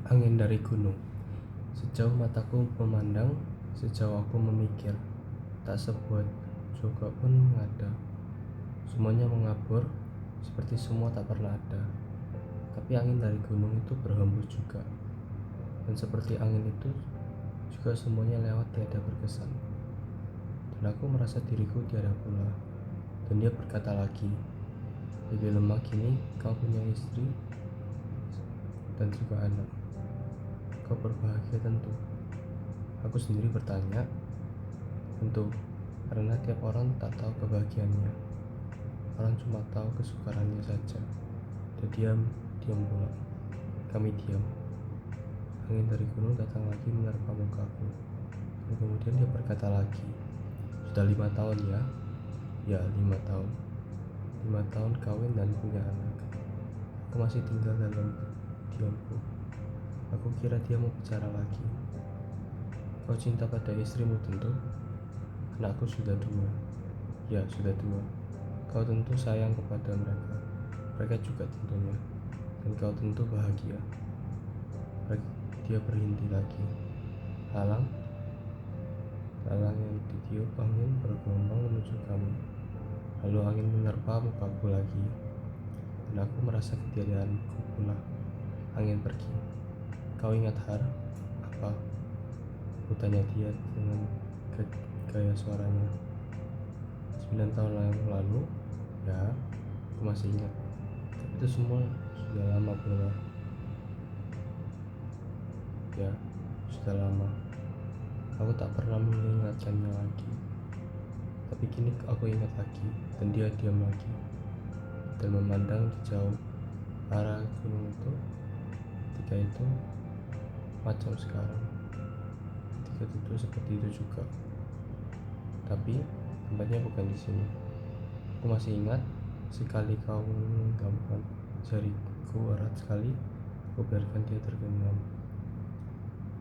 Angin dari gunung. Sejauh mataku memandang, sejauh aku memikir, tak sebuah juga pun ada. Semuanya mengabur, seperti semua tak pernah ada. Tapi angin dari gunung itu berhembus juga. Dan seperti angin itu, juga semuanya lewat tiada berkesan. Dan aku merasa diriku tiada pula. Dan dia berkata lagi, lebih lemah kini kau punya istri dan juga anak. Kau berbahagia tentu. Aku sendiri bertanya, tentu, karena tiap orang tak tahu kebahagiaannya. Orang cuma tahu kesukarannya saja. Dia diam pula. Kami diam. Angin dari gunung datang lagi menerpa mukaku. Dan kemudian dia berkata lagi, sudah 5 tahun ya? Ya, 5 tahun. 5 tahun kawin dan punya anak. Aku masih tinggal dalam diamku. Aku kira dia mau bicara lagi. Kau cinta pada istrimu tentu? Anakku sudah 2. Ya, sudah 2. Kau tentu sayang kepada mereka. Mereka juga tentunya. Dan kau tentu bahagia. Dia berhenti lagi. Lalang yang ditiup angin bergelombang menuju kami. Lalu angin menerpa mukaku lagi. Dan aku merasa ketiadaanku pula. Angin pergi. Kau ingat Har? Apa? Aku tanya dia dengan gaya suaranya. 9 tahun yang lalu? Ya, aku masih ingat. Tapi itu semua sudah lama pula. Ya, sudah lama. Aku tak pernah mengingatkannya lagi. Tapi kini aku ingat lagi. Dan dia diam lagi. Dan memandang di jauh arah gunung itu. Ketika itu macam sekarang. Ketika itu seperti itu juga. Tapi tempatnya bukan di sini. Aku masih ingat sekali kau menggenggamkan jariku erat sekali, aku biarkan dia tergenggam.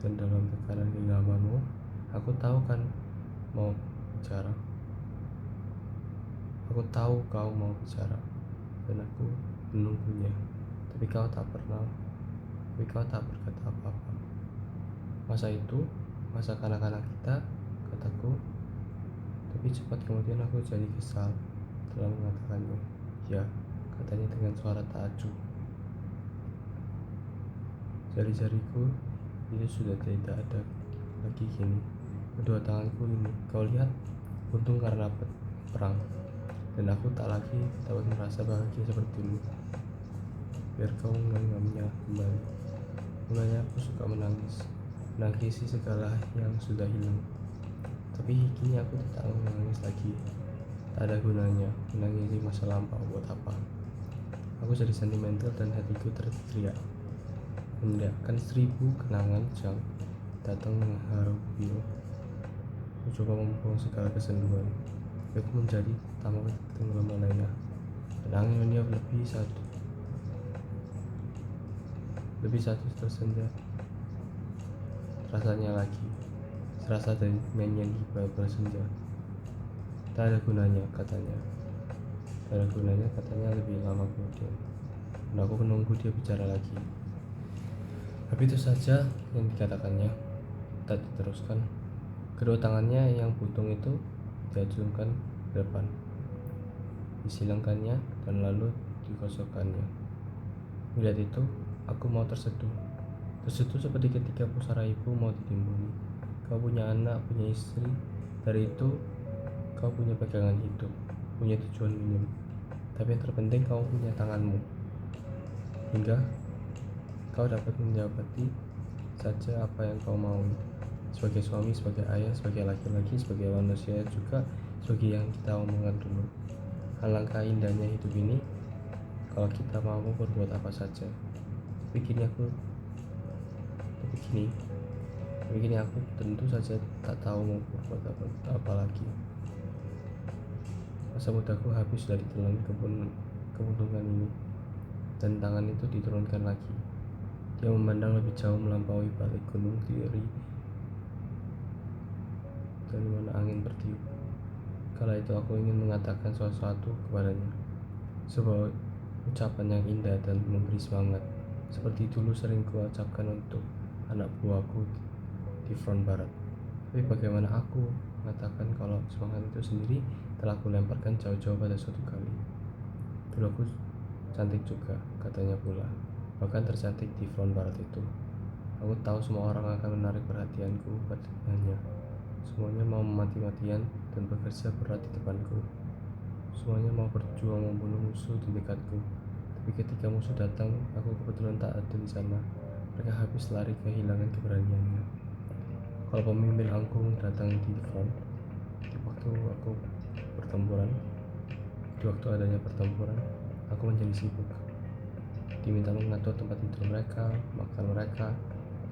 Dan dalam tekanan genggamanmu, aku tahu kan mau bicara. Aku tahu kau mau bicara, dan aku menunggunya. Tapi kau tak berkata apa-apa. Masa itu, masa kanak-kanak kita, kataku. Tapi cepat kemudian aku jadi kesal telah mengatakannya. Ya, katanya dengan suara takjub. Jari-jariku itu sudah tidak ada lagi kini. Kedua tanganku ini, kau lihat, untung karena perang. Dan aku tak lagi dapat merasa bahagia sepertimu. Biar kau menggenggamnya kembali. Mulanya aku suka menangisi segala yang sudah hilang. Tapi kini aku tidak menangis lagi. Tak ada gunanya menangisi masa lampau, buat apa? Aku jadi sentimental dan hatiku terteriak. Meneriakkan 1000 kenangan yang datang mengharupiku. Aku coba membuang segala kesenduan. Aku menjadi tamak tenggelam lainnya. Dan angin meniup lebih satu tersenja. Rasanya lagi. Serasa dari nyanyian hibah bersenja. Tak ada gunanya katanya. Tak ada gunanya katanya lebih lama kemudian. Dan aku menunggu dia bicara lagi. Tapi itu saja yang dikatakannya. Tak diteruskan. Kedua tangannya yang butung itu diacungkan ke depan, disilangkannya dan lalu digosokkannya. Melihat itu, aku mau terseduh seperti ketika pusara ibu mau ditimbuni. Kau punya anak, punya istri. Dari itu, kau punya pegangan hidup, punya tujuan minim. Tapi yang terpenting kau punya tanganmu. Hingga kau dapat menjabati saja apa yang kau mau. Sebagai suami, sebagai ayah, sebagai laki-laki, sebagai manusia juga, sebagai yang kita omongkan dulu. Alangkah indahnya hidup ini kalau kita mau berbuat apa saja. Tapi kini aku tentu saja tak tahu mau berbuat apa lagi. Masa mudaku habis sudah ditelan kepuntungan ini. Dan tangan itu diturunkan lagi. Dia memandang lebih jauh melampaui balik gunung dari mana angin bertiup. Kala itu aku ingin mengatakan sesuatu kepadanya, sebuah ucapan yang indah dan memberi semangat. seperti dulu sering kuucapkan untuk anak buahku di front barat. Tapi bagaimana aku mengatakan kalau semangat itu sendiri telah kulemparkan jauh-jauh pada suatu kali. Dulu aku cantik juga, katanya pula, bahkan tercantik di front barat itu. Aku tahu semua orang akan menarik perhatianku padanya. Semuanya mau mati-matian dan bekerja berat di depanku. Semuanya mau berjuang membunuh musuh di dekatku. Tapi ketika musuh datang, aku kebetulan tak ada di sana. Mereka habis lari kehilangan keberaniannya. Kalau pemimpin angkung datang di front, di waktu aku pertempuran, di waktu adanya pertempuran, aku menjadi sibuk. Diminta mengatur tempat tidur mereka, makan mereka,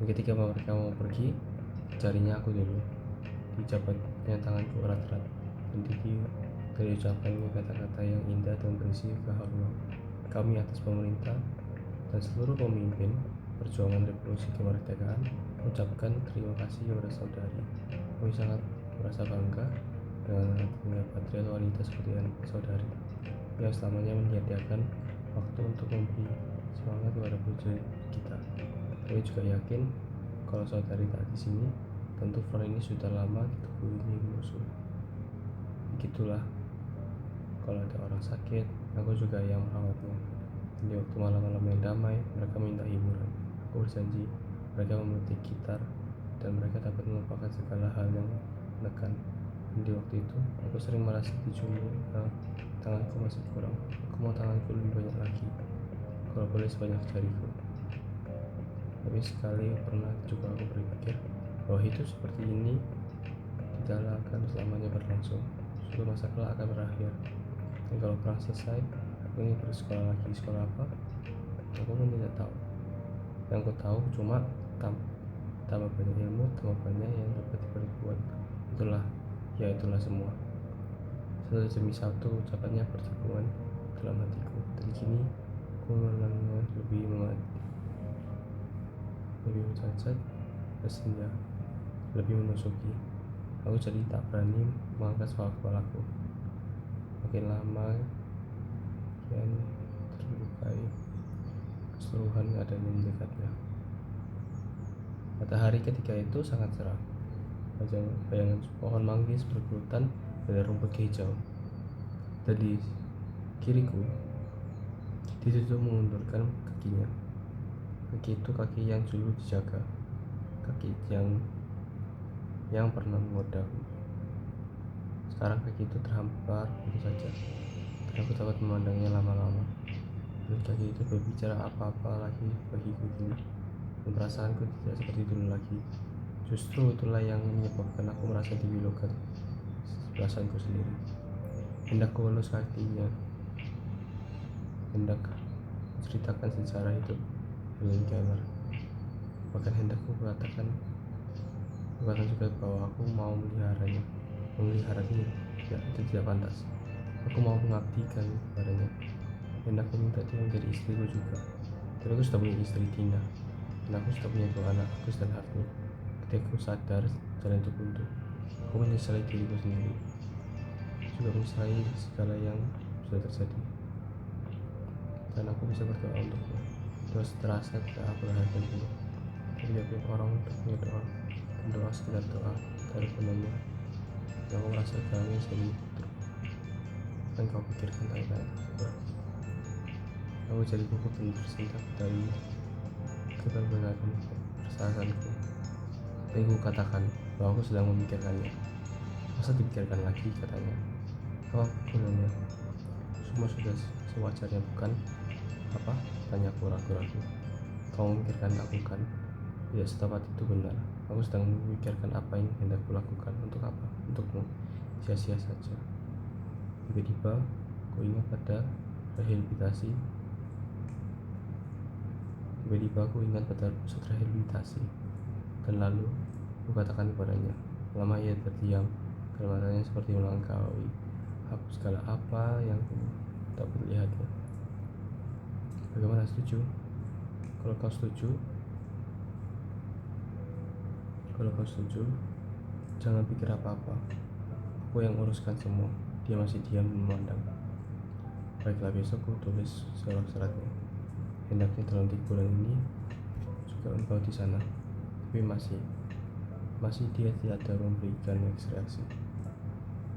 dan ketika mereka mau pergi, carinya aku dulu. Dijabatnya tanganku erat-erat, dan diucapkannya kata-kata yang indah dan berisi keharuan kami atas pemerintah dan seluruh pemimpin perjuangan revolusi kemerdekaan mengucapkan terima kasih kepada saudari. Kami sangat merasa bangga dengan adanya patriot wanita seperti saudari yang selamanya menyediakan waktu untuk memberi semangat kepada prajurit kita. Kami juga yakin kalau saudari tak di sini, tentu front ini sudah lama dikepung musuh. Begitulah, kalau ada orang sakit, aku juga yang merawatnya. Di waktu malam-malam yang damai, mereka minta hiburan. Aku berjanji, mereka memetik gitar, dan mereka dapat melupakan segala hal yang menekan. Dan di waktu itu, aku sering merasa dijumur, tanganku masih kurang. Aku mau tanganku lebih banyak lagi, kalau boleh sebanyak jariku. Tapi sekali pernah juga aku berpikir bahwa hidup seperti ini tidaklah akan selamanya berlangsung. Suatu masa kelak akan berakhir. Dan kalau perang selesai, aku ingin bersekolah lagi. Sekolah apa? Aku pun tidak tahu. Yang aku tahu cuma tambah banyak ilmu, tambah banyak yang dapat diperbuat. Itulah semua. Satu demi satu ucapannya berjagoan dalam hatiku. Dan kini aku mengenalnya lebih mencacat, bersenja, lebih menusuki. Aku jadi tak berani mengangkat soal kepalaku. Makin lama kian terlukai keseluruhan adanya mendekatnya. Matahari ketika itu sangat cerah. Bayangan pohon manggis bergelutan pada rumput hijau. Dan di kiriku, ditutup mengundurkan kakinya. Kaki itu kaki yang dulu dijaga, kaki yang pernah menggodaku. Sekarang kaki itu terhampar begitu saja, dan aku dapat memandangnya lama-lama. Dan kaki itu berbicara apa-apa lagi bagiku kini, dan perasaanku tidak seperti dulu lagi. Justru itulah yang menyebabkan aku merasa dibilaukan perasaanku sendiri. Hendak ku elus kakinya, hendak menceritakan sejarah hidup Helen Keller. Bahkan hendak ku katakan juga bahwa aku mau memelihara dia. Itu tidak pantas. Aku mau mengabdikan kepadanya. Hendak ku minta dia menjadi istriku juga. Tapi aku sudah punya istri, Tina, dan aku sudah punya 2 anak, Agus dan Harni. Ketika aku sadar jalan itu buntu, aku menyesali diriku sendiri, juga menyesali segala yang sudah terjadi. Dan aku bisa berdoa untuknya. Doa terasa tidak aku rasakan dulu. Tapi tiap orang untuk punya doa, dan doa sekedar doa dari gunanya. Yang aku merasa kami jadi dan kau pikirkan ayat-ayat tersebut. Aku jadi gugup dan bersentak dari kebenaran perasaan-ku. Tapi ku katakan bahwa aku sedang memikirkannya. Masa dipikirkan lagi, katanya. Apa gunanya? Semua sudah sewajarnya, bukan? Apa? Tanyaku ragu-ragu. Kau memikirkan aku kan? Tidak setepat itu benar. Aku sedang memikirkan apa yang hendak kulakukan. Untuk apa? Untukmu. Sia-sia saja. Tiba-tiba aku ingat pada rehabilitasi. Pusat rehabilitasi. Dan lalu aku katakan kepadanya. Lama ia terdiam, dan matanya seperti melangkaui segala apa yang aku dapat lihatnya. Bagaimana, setuju? Kalau kau setuju, jangan pikir apa-apa. Aku yang uruskan semua. Dia masih diam memandang. Baiklah, besok ku tulis suratnya. Hendaknya dalam 3 bulan ini juga engkau di sana, tapi masih dia tidak memberikan reaksi.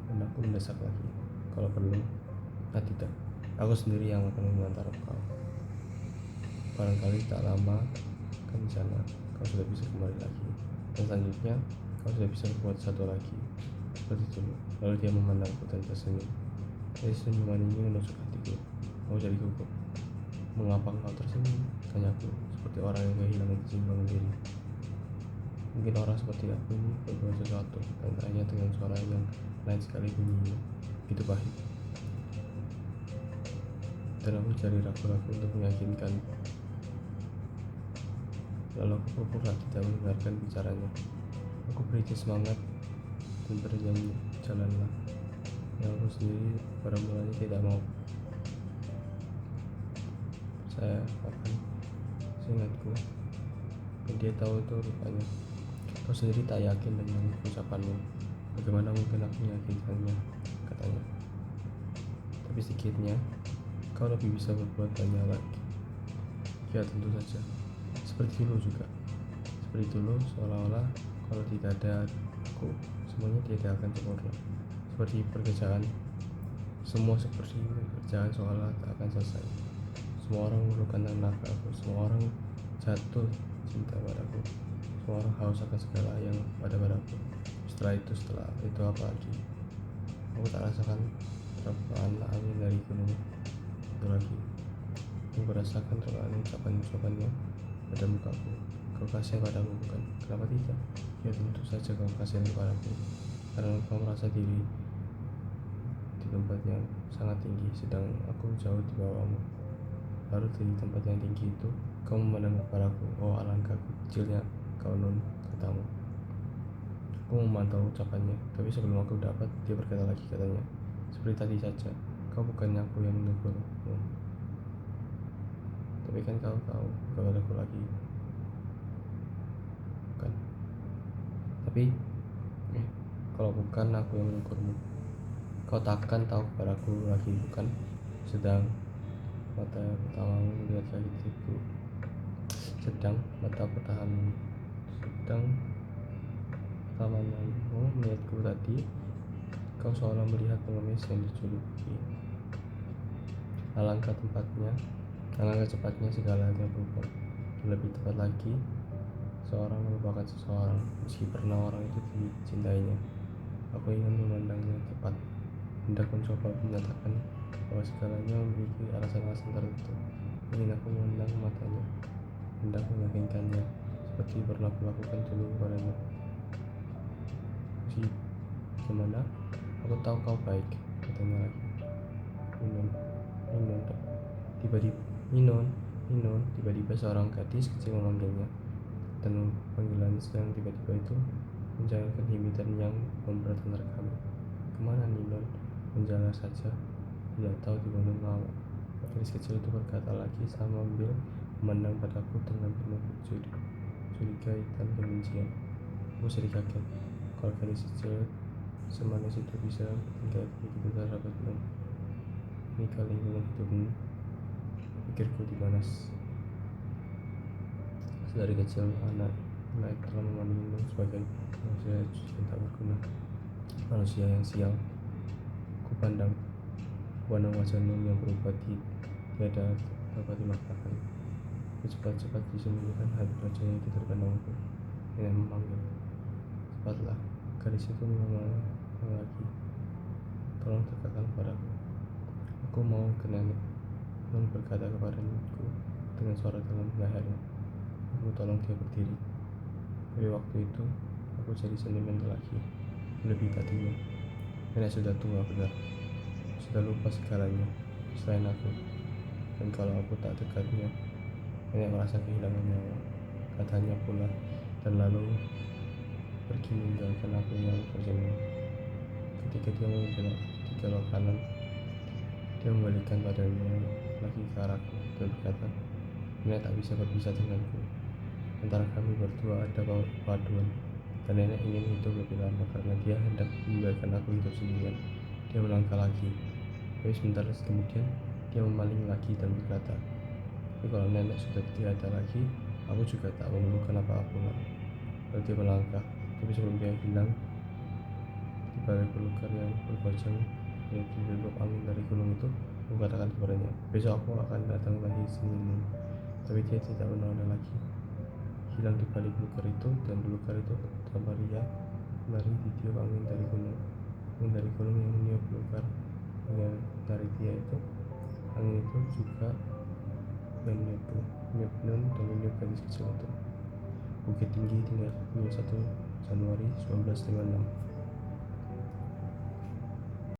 Dan aku mendesak lagi, kalau perlu, tidak, aku sendiri yang akan mengantar kau. Barangkali tak lama kan di sana kau sudah bisa kembali lagi, dan selanjutnya kau sudah bisa berbuat satu lagi seperti dulu. Lalu dia memandangku dan tersenyum. Dari senyuman ini menusuk hatiku. Aku jadi gugup. Mengapa kau tersenyum? Tanyaku, seperti orang yang kehilangan keseimbangan diri. Mungkin orang seperti aku ini berbuat sesuatu, dan tanya dengan suara yang lain sekali bunyinya, gitu pahit. Dan aku cari ragu-ragu untuk meyakinkan. Lalu aku pura-pura tidak mendengarkan bicaranya. Aku beri dia semangat dan berjanji, jalanlah. Yang aku sendiri pada mulanya tidak mau percaya akan seingatku, dan dia tahu itu rupanya. Kau sendiri tak yakin dengan ucapanmu. Bagaimana mungkin aku meyakinkannya, katanya. Tapi sedikitnya kau lebih bisa berbuat banyak lagi. Ya tentu saja. Seperti dulu juga. Seperti dulu, seolah-olah kalau tidak ada aku, semuanya tidak akan sempurna. Seperti pekerjaan, semua seperti pekerjaan seolah tak akan selesai. Semua orang memerlukan tenaga aku, semua orang jatuh cinta padaku, semua orang haus akan segala yang ada padaku. Setelah itu apa lagi? Aku tak rasakan terpaan angin dari gunung itu lagi. Aku merasakan terpaan ucapan-ucapannya pada mukaku. Kau kasihan padaku, bukan? Kenapa tidak? Ya tentu saja kau kasihan padaku, karena kau merasa diri di tempat yang sangat tinggi, sedang aku jauh di bawahmu. Lalu dari tempat yang tinggi itu, kau memandang kepadaku. Oh, alangkah kecilnya kau, Nun, katamu. Aku memantau ucapannya, tapi sebelum aku dapat, dia berkata lagi, katanya, seperti tadi saja, kau bukannya aku yang menegurmu. Tapi kan kau tahu, kau ada aku lagi. Bukan. Tapi, kalau bukan aku yang menegurmu, kau takkan tahu kepadaku lagi, bukan? Sedang mata pertamamu melihat itu, sedang pertamananmu melihatku tadi, kau seolah melihat pengemis yang dijuluki. Alangkah cepatnya segalanya berubah. Lebih tepat lagi, seorang melupakan seseorang meski pernah orang itu dicintainya. Aku ingin memandangnya tepat, hendak mencoba menyatakan bahwa segalanya memiliki alasan-alasan tertentu. Ingin aku memandang matanya, hendak meyakinkannya seperti pernah kulakukan dulu padanya. Gimana? Aku tahu kau baik, katanya lagi. Minun. Tiba-tiba seorang gadis kecil memanggilnya, dan panggilan yang tiba-tiba itu menjalankan himitan yang memberat antara kami. Kemana, Minun? Menjalar saja, tidak tahu di mana mau. Gadis kecil itu berkata lagi sambil memandang padaku dengan penuh curiga dan kebencian. Aku sedikit kaget. Kalau gadis kecil semanis itu bisa tinggal begitu terhadap Minun. Ini kali lingkungan hidupmu, pikirku dibalas. Dari kecil anak telah memandangmu sebagai manusia yang tak berguna, manusia yang sial. Kupandang wajah Nun yang berubah tiada dapat dimaknakan. Cepat-cepat disembunyikan hati rajanya itu terpandangku. Nenek memanggil, cepatlah. Gadis itu memandang lagi. Tolong dekatkan padaku. Aku mau ke nenek. Nun berkata kepadaku dengan suara dalam lehernya. Aku tolong dia berdiri. Tapi waktu itu aku jadi sentimental lagi. Lebih tadinya, nenek sudah tua benar, sudah lupa segalanya selain aku. Dan kalau aku tak dekatnya, nenek merasa kehilangan nyawa, katanya pula, dan lalu pergi meninggalkan aku yang tersenyum. Ketika dia belok kanan, dia membalikkan badannya lagi ke arahku dan berkata, nenek tak bisa berpisah denganku. Antara kami berdua ada paduan, dan nenek ingin hidup lebih lama karena dia hendak membiarkan aku hidup sendirian. Dia melangkah lagi, tapi sebentar kemudian dia memaling lagi dan berkata, Tapi kalau nenek sudah tidak ada lagi, aku juga tak memerlukan apa-apa. Lalu dia melangkah, tapi sebelum dia hilang di balik belukar yang bergojang yaitu dihirup angin dari gunung itu, aku katakan kepadanya, besok aku akan datang lagi sini. Tapi dia tidak pernah ada lagi. Hilang di balik belukar itu, dan belukar itu tanpa ria lari ditiup angin dari gunung. Angin dari gunung yang meniup belukar hingga dari dia itu, angin itu juga meniup Nun dan meniup gadis kecil itu. Bukit Tinggi, tinggal 21 Januari 1956.